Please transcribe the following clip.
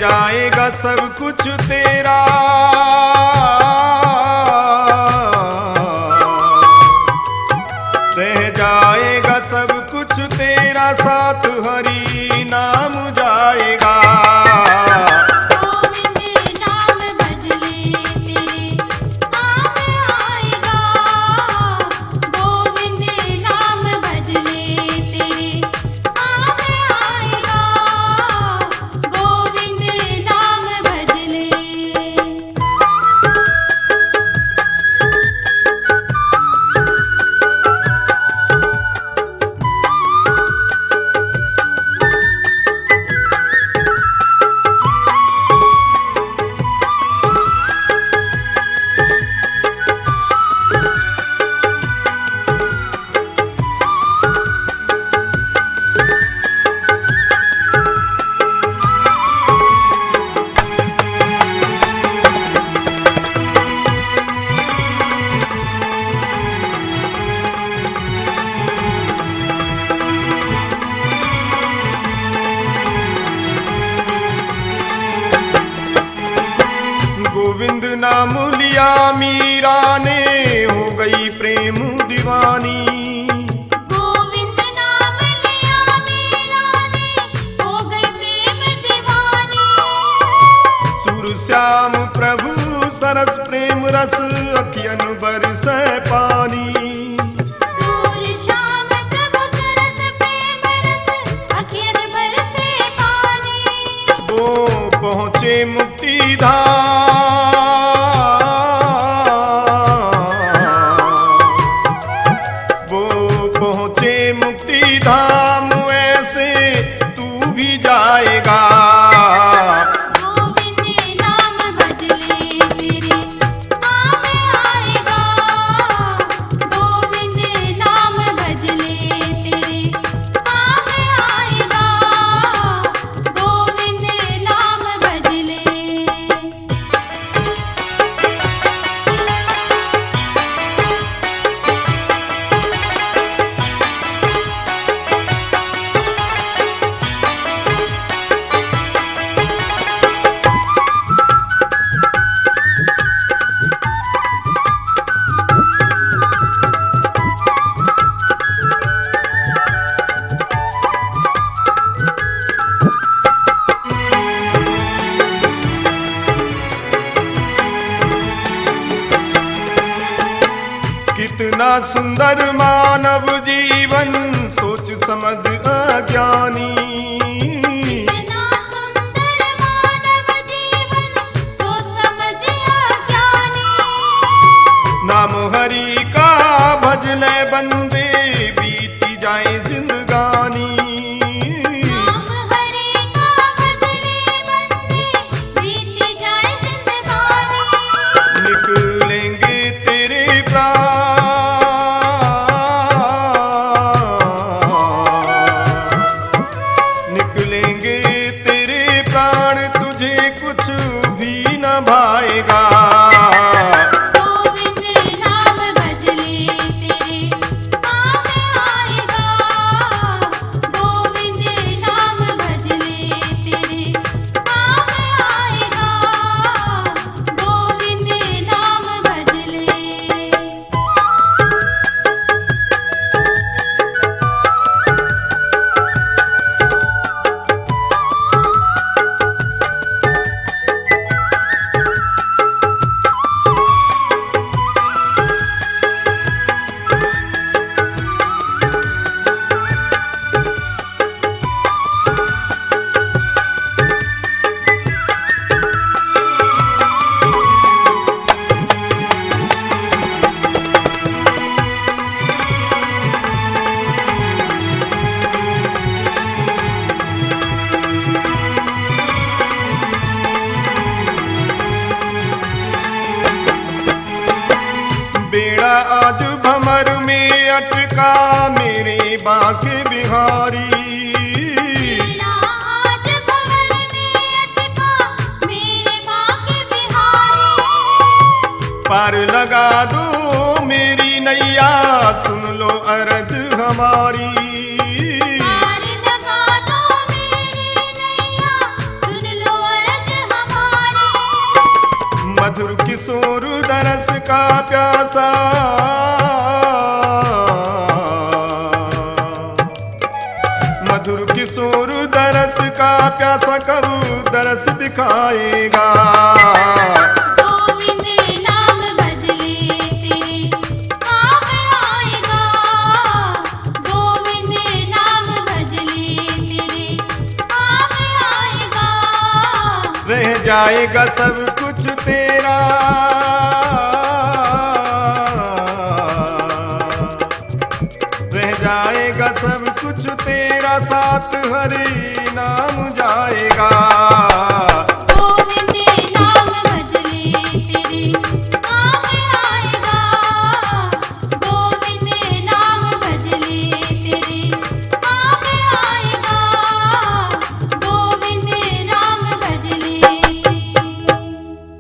जाएगा सब कुछ तेरा। रह जाएगा सब कुछ तेरा, साथ हरि नाम जाएगा। गोविंद नाम लिया मीरा ने, हो गई प्रेम दीवानी। गोविंद नाम लिया मीरा ने, हो गई प्रेम दीवानी। सुर श्याम प्रभु सरस प्रेम रस, अखियन बरसै पानी। सुर श्याम प्रभु सरस प्रेम रस, अखियन बरसे पानी। वो पहुँचे मुक्ति धाम, मुक्ति धाम, ऐसे तू भी जाएगा। गोविंद नाम भजले तेरे काम आएगा। गोविंद नाम भजले तेरे काम आएगा। गोविंद नाम भजले। कितना सुंदर मानव जीवन, सोच समझ अज्ञानी। कितना सुंदर मानव जीवन, सोच समझ अज्ञानी। नाम हरि का भजले बंदे, बीती जाए जिंदगानी। नाम हरि का भजले बंदे, बीती जाए जिंदगानी। निकलेंगे तेरे प्राण, निकलेंगे तेरे प्राण, तुझे कुछ भी न भाएगा। गोविंद नाम भजले तेरे काम आएगा। गोविंद नाम भजले तेरे काम आएगा। गोविंद नाम भजले। बेड़ा आज भंवर में अटका, मेरे बांके बिहारी। बेड़ा आज भंवर में अटका, मेरे बांके बिहारी। पार लगा दो मेरी नैया, सुन लो अरज हमारी। पार लगा दो मेरी नैया, सुन लो अरज का प्यासा, मधुर किशोर दरस का प्यासा कब दरस दिखाएगा। गोविंद नाम भज ले तेरे काम आएगा, गोविंद नाम भज ले तेरे काम आएगा। रह जाएगा सब कुछ तेरा, रह जाएगा सब कुछ तेरा, साथ हरि नाम जाएगा।